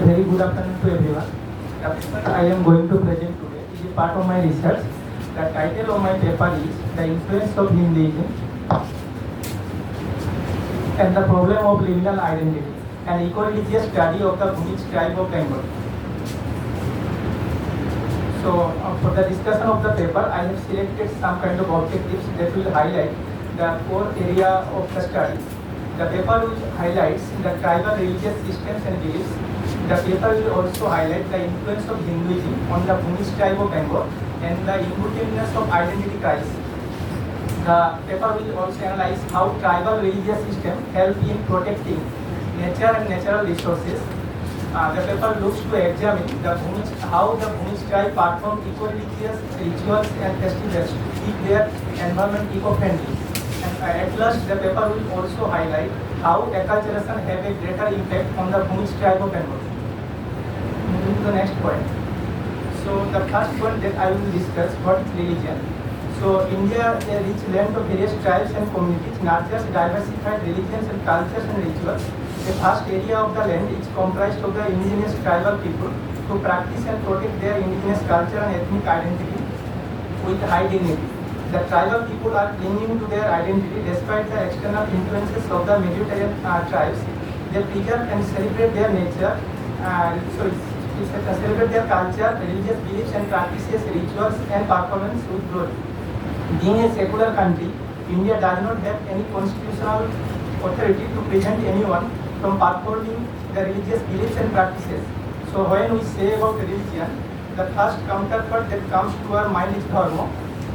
very good afternoon to everyone. The paper I am going to present today is a part of my research. The title of my paper is The Influence of Hinduism and the Problem of Liminal Identity, an eco-religious study of the Bhumij tribe of Bengal. So, for the discussion of the paper, I have selected some kind of objectives that will highlight the core area of the study. The paper will highlight the tribal religious systems and beliefs. The paper will also highlight the influence of Hinduism on the Bhumij tribe of Bengal and the intuitiveness of identity crisis. The paper will also analyze how tribal religious systems help in protecting nature and natural resources. The paper looks to examine how the Bhumij tribe perform eco-religious rituals and festivals to keep their environment eco-friendly. And at last, the paper will also highlight how acculturation have a greater impact on the Bhumij tribe of Bengal. Moving to the next point. So the first one that I will discuss, what is religion. So India, a rich land of various tribes and communities, nurtures diversified religions and cultures and rituals. A vast area of the land is comprised of the indigenous tribal people who practice and protect their indigenous culture and ethnic identity with high dignity. The tribal people are clinging to their identity despite the external influences of the Mediterranean tribes. They preserve and celebrate their nature, celebrate their culture, religious beliefs and practices, rituals and performance with glory. Being a secular country, India does not have any constitutional authority to prevent anyone from performing the religious beliefs and practices. So when we say about religion, the first counterpart that comes to our mind is dharma,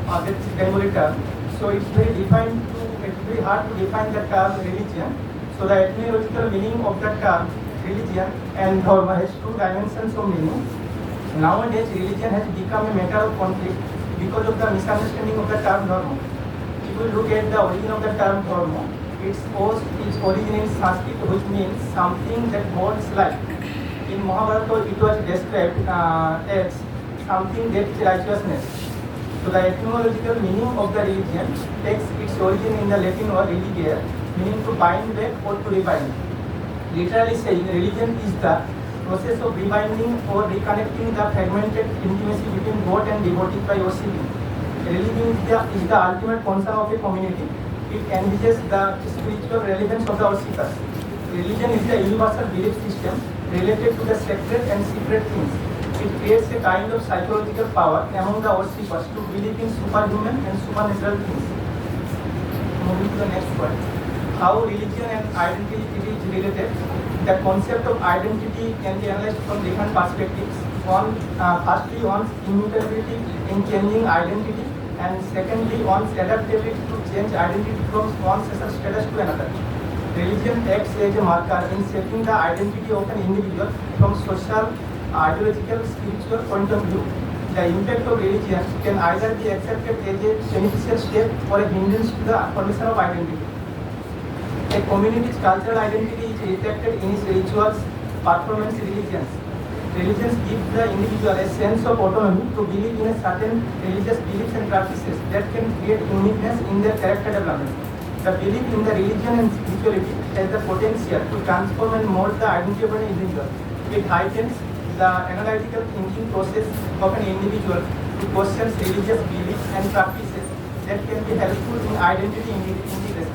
that is Bengali term. So it's very hard to define the term religion. So the etymological meaning of the term religion and dharma has two dimensions of meaning. Nowadays, religion has become a matter of conflict because of the misunderstanding of the term dharma. If we look at the origin of the term dharma, its origin in Sanskrit, which means something that mourns life. In Mahabharata, it was described as something that is righteousness. So the etymological meaning of the religion takes its origin in the Latin word religare, meaning to bind back or to rebind. Literally saying, religion is the process of rebinding or reconnecting the fragmented intimacy between God and devotee by worshiping. Religion is the ultimate concern of a community. It envisages the spiritual relevance of the worshippers. Religion is the universal belief system related to the sacred and secret things. It creates a kind of psychological power among the worshippers to believe in superhuman and supernatural things. Moving to the next point. How religion and identity is related. The concept of identity can be analyzed from different perspectives. Firstly, one's immutability in changing identity, and secondly, one's adaptability to change identity from one social status to another. Religion acts as a marker in shaping the identity of an individual from social, ideological, spiritual point of view. The impact of religion can either be accepted as a beneficial step or a hindrance to the formation of identity. A community's cultural identity is reflected in its rituals, performance, religions. Religions give the individual a sense of autonomy to believe in a certain religious beliefs and practices that can create uniqueness in their character development. The belief in the religion and spirituality has the potential to transform and mold the identity of an individual. It heightens the analytical thinking process of an individual to question religious beliefs and practices that can be helpful in identity integration.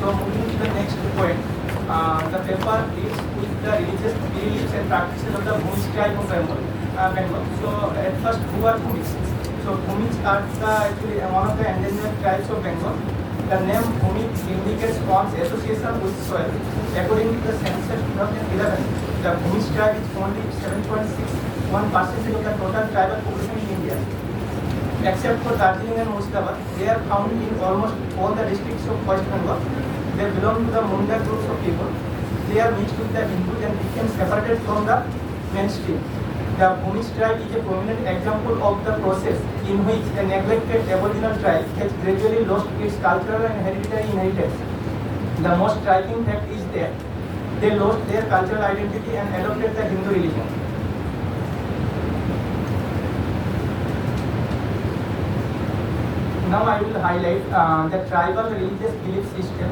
So moving to the next point, the paper deals with the religious beliefs and practices of the Bhumij tribe of Bengal. So at first, who are Bhumij? So Bhumij are actually one of the endangered tribes of Bengal. The name Bhumij indicates one's association with soil. According to the census 2011, the Bhumij tribe is only 7.61% of the total tribal population in India. Except for Darjeeling and Murshidabad, they are found in almost all the districts of West Bengal. They belong to the Munda groups of people. They are mixed with the Hindus and became separated from the mainstream. The Bhumij tribe is a prominent example of the process in which a neglected aboriginal tribe has gradually lost its cultural and hereditary inheritance. The most striking fact is that they lost their cultural identity and adopted the Hindu religion. Now I will highlight the tribal religious belief system.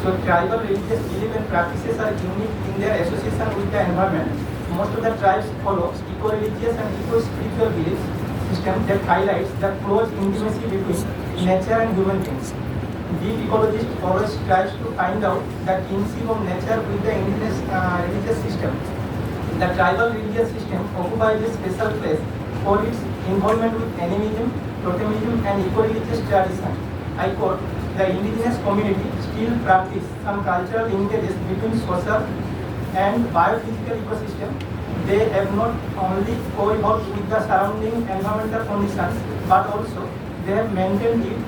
So tribal religious belief and practices are unique in their association with the environment. Most of the tribes follow eco-religious and eco-spiritual belief system that highlights the close intimacy between nature and human beings. The ecologist always tries to find out the kinship of nature with the indigenous religious system. The tribal religious system occupies a special place for its involvement with animism, totemism, and eco-religious tradition. I quote, the indigenous community still practice some cultural linkages between social and biophysical ecosystem. They have not only co-evolved with the surrounding environmental conditions, but also they have maintained it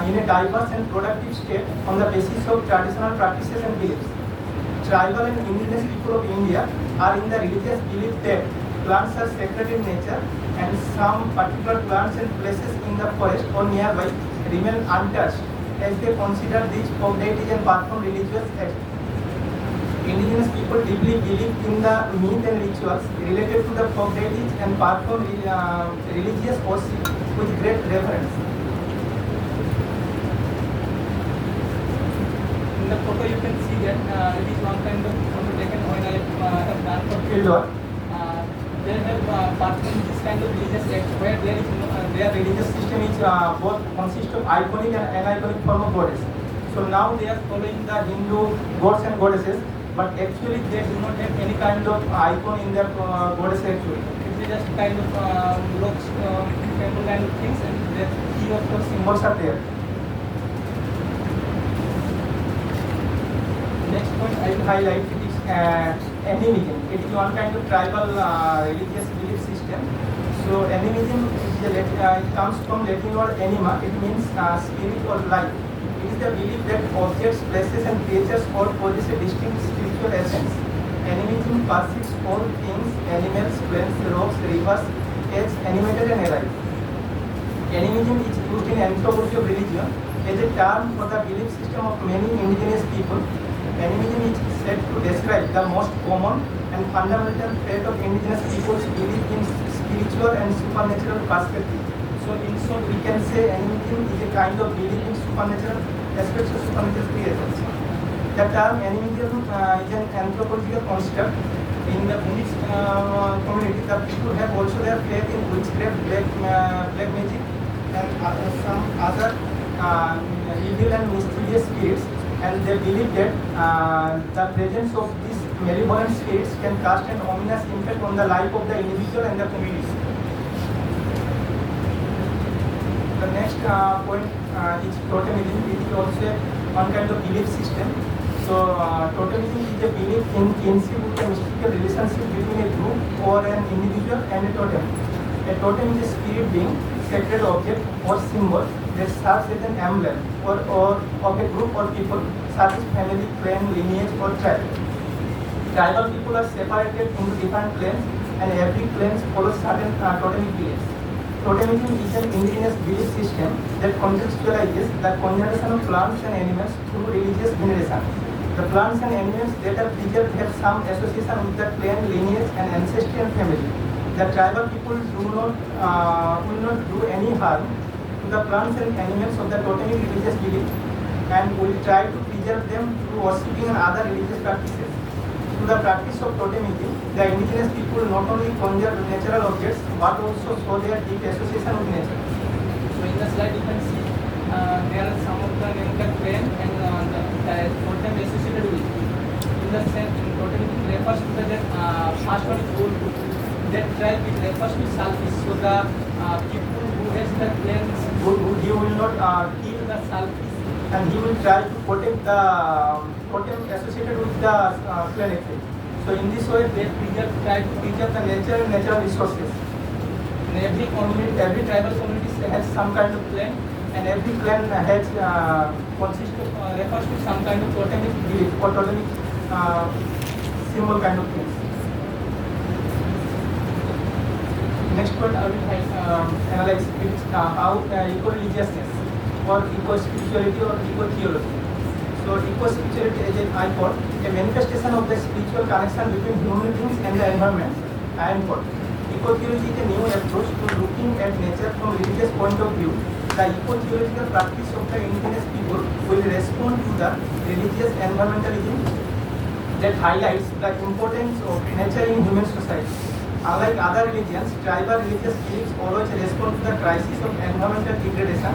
in a diverse and productive state on the basis of traditional practices and beliefs. Tribal and indigenous people of India are in the religious belief that plants are sacred in nature and some particular plants and places in the forest or nearby remain untouched as they consider these folk deities and perform religious acts. Indigenous people deeply believe in the myth and rituals related to the folk deities and perform religious worship with great reverence. In the photo you can see that it is one kind of photo taken when I have done for Field work. They have performed this kind of religious act where there is Their religious system is both consists of iconic and aniconic form of goddess. So now they are following the Hindu gods and goddesses, but actually they do not have any kind of icon in their goddess actually. it is just kind of rocks, temple kind of things, and that key of course Symbols are there. Next point I will highlight it is animism. It is one kind of tribal religious belief system. So animism is it comes from Latin word anima. It means spirit or life. It is the belief that objects, places, and creatures all possess a distinct spiritual essence. Animism perceives all things, animals, plants, rocks, rivers, as animated and alive. Animism is used in anthropology of religion as a term for the belief system of many indigenous people. Animism is said to describe the most common and fundamental trait of indigenous people's belief in spiritual and supernatural perspective. So in short, we can say animism is a kind of belief in supernatural aspects of supernatural creatures. The term animism is an anthropological construct. In the Buddhist community, the people have also their faith in witchcraft, black magic, and some other evil and mysterious spirits, and they believe that the presence of these malevolent spirits can cast an ominous impact on the life of the individual and the community. The next point is totemism. It is also one kind of belief system. So totemism is a belief in kinship with a mystical relationship between a group or an individual and a totem. A totem is a spirit being, sacred object or symbol that serves as an emblem or of a group or people, such as family, clan, lineage, or tribe. Tribal people are separated into different clans, and every clan follows certain totemic beliefs. Totemism is an indigenous belief system that contextualizes the conservation of plants and animals through religious veneration. The plants and animals that are preserved have some association with the clan, lineage, and ancestral family. The tribal people will not do any harm to the plants and animals of the totemic religious belief, and will try to preserve them through worshipping and other religious practices. Through the practice of totemism, the indigenous people not only conserve natural objects but also show their deep association with nature. So in the slide you can see there are some of the named clan and the totem associated with. In the sense, totem refers to the first one is gold. That tribe it refers to Salpis. So the people who has the clans, He will not kill the Salpis. and he will try to protect the totem associated with the clan actually. So in this way they try to preserve the nature and natural resources. And every community, every tribal community has some kind of clan, and every clan has refers to some kind of totemic belief or totemic symbol kind of things. Next point I will analyze how eco-religiousness or eco-spirituality or eco-theology. So eco-spirituality is an I quote, a manifestation of the spiritual connection between human beings and the environment. I quote. Eco-theology is a new approach to looking at nature from religious point of view The eco-theological practice of the indigenous people will respond to the religious environmentalism that highlights the importance of nature in human society. Unlike other religions, tribal religious beliefs always respond to the crisis of environmental degradation.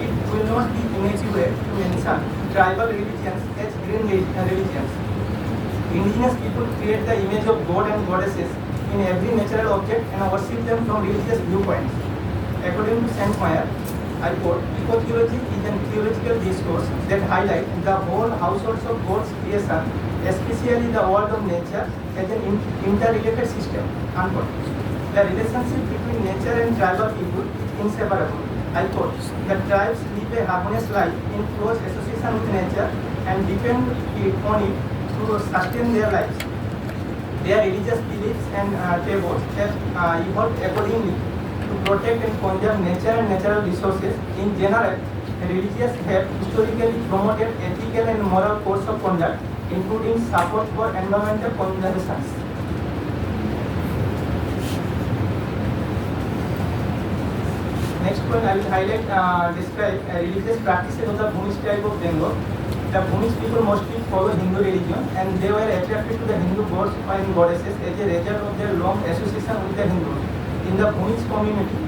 It will not be inaccurate to mention tribal religions as green religions. Indigenous people create the image of God and goddesses in every natural object and worship them from religious viewpoints. According to Saint Meyer, I quote, eco-theology is a theological discourse that highlights the whole households of God's creation, especially the world of nature, as an interrelated system. Unquote. The relationship between nature and tribal people is inseparable. I quote, the tribes live a harmonious life in close association with nature and depend on it to sustain their lives. Their religious beliefs and taboos have evolved accordingly to protect and conserve nature and natural resources. In general, religions have historically promoted ethical and moral codes of conduct, including support for environmental conservation. Next point I will highlight, describe religious practices of the Bhumish tribe of Bengal. The Bhumish people mostly follow Hindu religion and they were attracted to the Hindu gods and goddesses as a result of their long association with the Hindus. In the Bhumish community,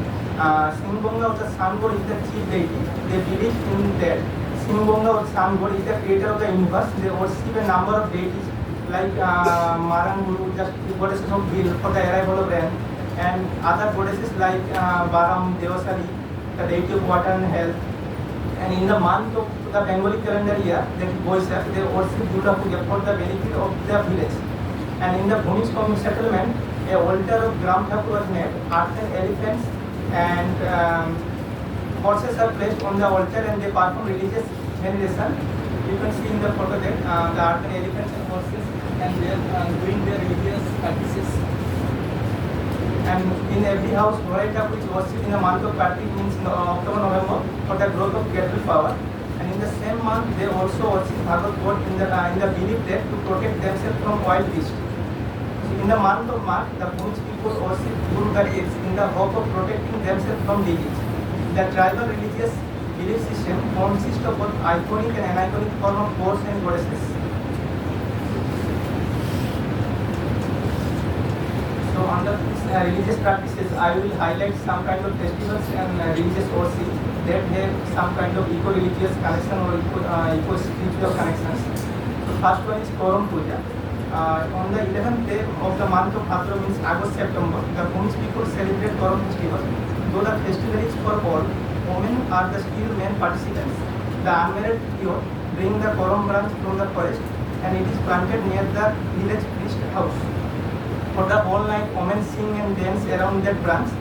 Simbonga or the sun god is the chief deity. They believe in that Simbonga or sun god is the creator of the universe. They worship a number of deities like Maranguru, just goddesses of will for the arrival of rain, and other goddesses like Baram, Devasari, the deity of water and health. And in the month of the Bengali calendar year, that is Boisak, they worship Durga Puja for the benefit of the village. And in the Bhumish settlement, a altar of Gram Thakur was made. Earth and elephants and horses are placed on the altar and they perform religious veneration. You can see in the photo that the earth and elephants and horses and they are doing their religious practices. And in every house, Horaita, which worshipped in the month of Kartik, means October, November, for the growth of cattle power. And in the same month, they also worship Bhagat God in the belief that to protect themselves from wild beasts. In the month of March, the Bhumish people worship Guru Gatis in the hope of protecting themselves from disease. The tribal religious belief system consists of both iconic and aniconic form of gods and goddesses. So under these religious practices, I will highlight some kind of festivals and religious worship that have some kind of eco-religious connection or eco-spiritual connections. So first one is Koram Puja. On the 11th day of the month of Bhadra, means August-September, the Bhumish people celebrate Koram festival. Though the festival is for all, women are the still main participants. The unmarried youth bring the Koram branch from the forest and it is planted near the village priest house. For the whole night, women sing and dance around that branch.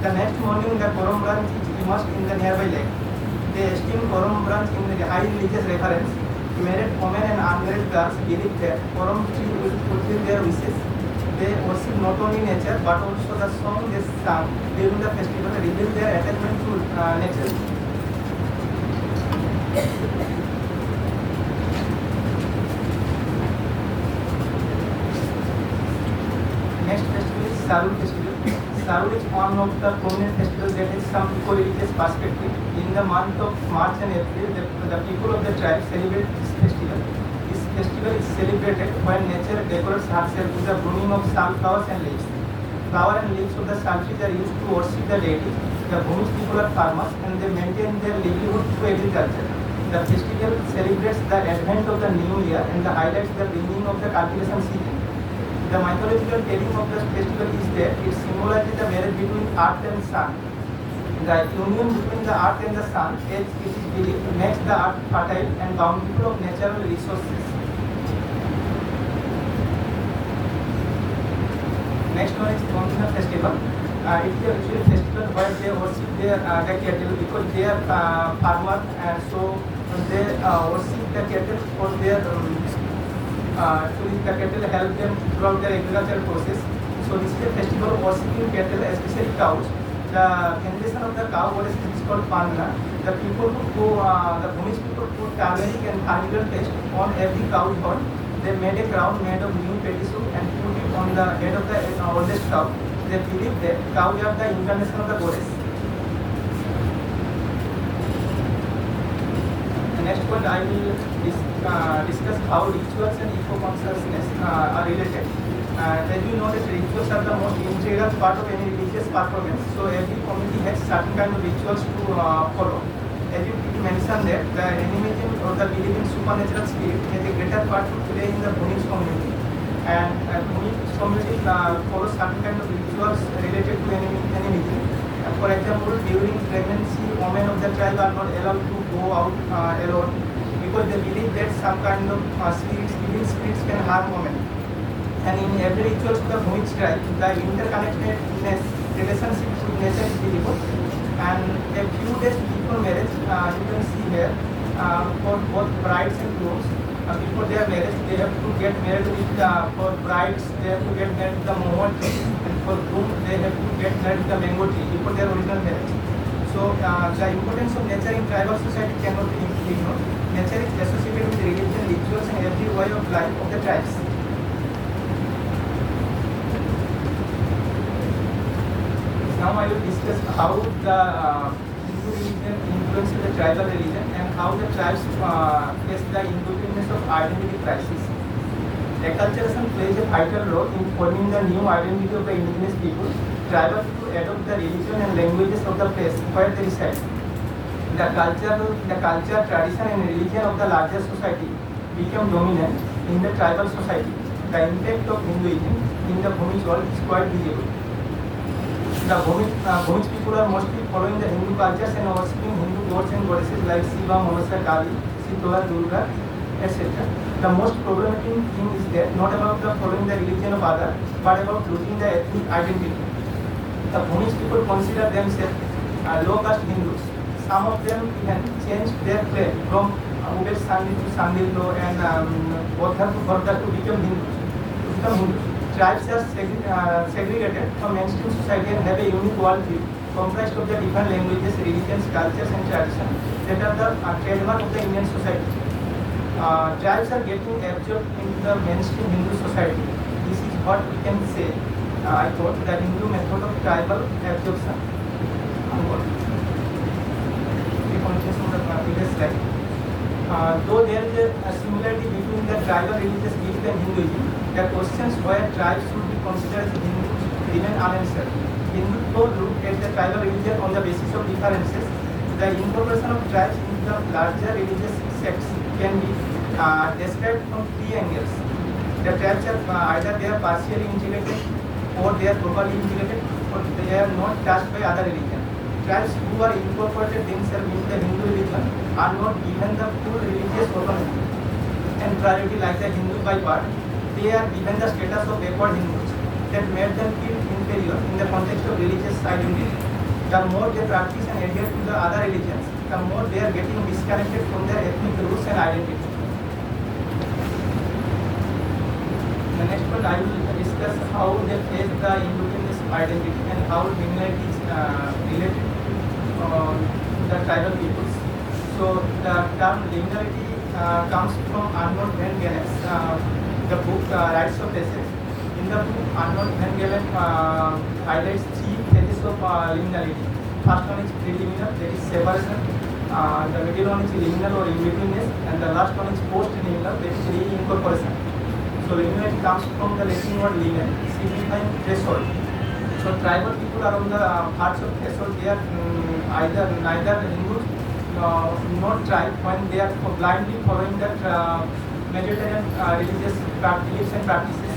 The next morning, the Koram branch is immersed in the nearby lake. They esteem Koram branch in the high religious reverence. Married women and unmarried girls believe that Koram tree will fulfill their wishes. They worship not only nature but also the song they sing during the festival reveal their attachment to nature. Next festival is Sarul festival. Sarul is one of the prominent festivals that has some eco-religious perspective. In the month of March and April, the people of the tribe celebrate this festival. This festival is celebrated when nature decorates herself with the blooming of sunflowers and leaves. Flower and leaves of the sun trees are used to worship the deity. The Bhumish people are farmers and they maintain their livelihood through agriculture. The festival celebrates the advent of the new year and highlights the beginning of the cultivation season. The mythological telling of the festival is that it symbolizes the marriage between earth and sun. The union between the earth and the sun, as it is believed, makes the earth fertile and bountiful of natural resources. Next one is Dondina festival. It is actually a festival where they worship their the cattle because they are farmers and so they worship the cattle for their the cattle help them throughout their agricultural process. So this is a festival of worshipping cattle, especially cows. The veneration of the cow goddess is called Pandana. The people who the Bhumish people put turmeric and carnival paste on every cow's horn. They made a crown made of new pettisu and put it on the head of the oldest cow. They believe that cows are the incarnation of the goddess. next point I will discuss how rituals and eco-consciousness are related. As you know that rituals are the most integral part of any religious performance. So every community has certain kind of rituals to follow. As you mentioned that the animism or the belief in supernatural spirit has a greater part to play in the Bhumij community. And Bhumij community follows certain kind of rituals related to animism. For example, during pregnancy, women of the tribe are not allowed to go out alone because they believe that some kind of spirits can harm women. And in every ritual of the Bhumij tribe, the interconnectedness relationship with nature is visible. And a few days before marriage, you can see here for both brides and grooms. Before their marriage, they have to get married with for brides, they have to get married with the mohon tree, and for groom, they have to get married with the mango tree before their original marriage. So the importance of nature in tribal society cannot be ignored. Nature is associated with religion, rituals, and every way of life of the tribes. Now I will discuss how the Hindu religion influences the tribal religion and how the tribes face the independence of identity crisis. Acculturation plays a vital role in forming the new identity of the indigenous people. Tribal people adopt the religion and languages of the place where they reside. The culture, tradition, and religion of the larger society become dominant in the tribal society. The impact of Hinduism in the Bhumij world is quite visible. The Bhumij people are mostly following the Hindu cultures and worshipping Hindu gods and goddesses like Shiva, Manasa, Kali, Sita, Durga, etc. The most problematic thing is that not about the following the religion of others, but about losing the ethnic identity. The Bhumij people consider themselves low-caste Hindus. Some of them even changed their claim from Ubed Sandi to Sandillo and Bodhar to Bharda to become Hindus. Tribes are segregated from mainstream society and have a unique worldview comprised of the different languages, religions, cultures, and traditions that are the trademark of the Indian society. Tribes are getting absorbed into the mainstream Hindu society. This is what we can say, I thought, the Hindu method of tribal absorption. We continue from the previous slide. Though there is a similarity between the tribal religious belief and Hinduism, the questions where tribes should be considered as Hindus remain unanswered. Hindutva looked at the tribal religion on the basis of differences. The incorporation of tribes into the larger religious sects can be described from three angles. The tribes are either they are partially integrated, or they are totally integrated, or they are not touched by other religion. Tribes who are incorporated themselves into the Hindu religion are not given the full religious autonomy and priority like the Hindu by birth. They are given the status of backward Hindus that made them feel inferior in the context of religious identity. The more they practice and adhere to the other religions, the more they are getting disconnected from their ethnic roots and identity. The next point I will discuss how they face the indigenous identity and how linearity is related to the tribal peoples. So the term linearity comes from Arnold Van Galen's the book Rites of Passage. In the book, Arnold Van Galen highlights three phases of liminality. First one is preliminary, that is separation. The middle one is liminal or in-betweenness, and the last one is post-liminal, that is reincorporation. So liminality comes from the Latin word limen, signifying threshold. So tribal people are on the parts of threshold. They are neither Hindus nor tribe when they are blindly following that vegetarian religious beliefs and practices.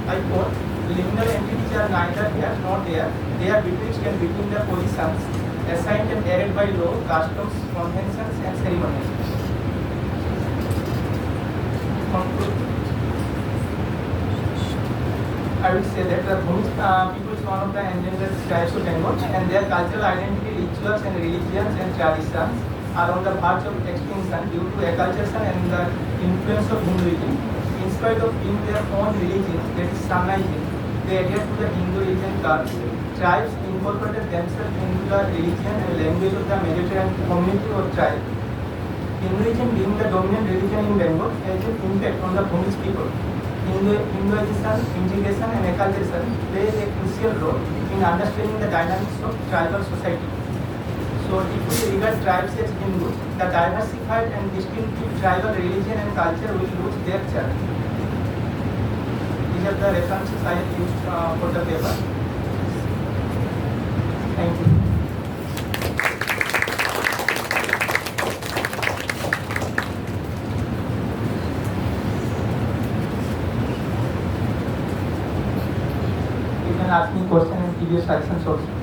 I quote, liminal entities are neither here nor there. They are betwixt and between the positions assigned and added by law, customs, conventions, and ceremonies. I would say that the Bhumij people is one of the endangered tribes of Bengal, and their cultural identity, rituals, and religions and traditions are on the verge of extinction due to acculturation and the influence of Hinduism. In spite of being their own religion, that is Samaism, they adhere to the Hindu religion cult. Tribes incorporated themselves into the religion and language of the Mediterranean community or tribe. Hinduism being the dominant religion in Bengal has an impact on the Bhumij people. Hinduization, integration, and acculturation play a crucial role in understanding the dynamics of tribal society. So So if we regard tribes as Hindu, the diversified and distinctive tribal religion and culture will lose their charm. These are the references I have used for the paper. Thank you. You can ask me questions and give your suggestions also.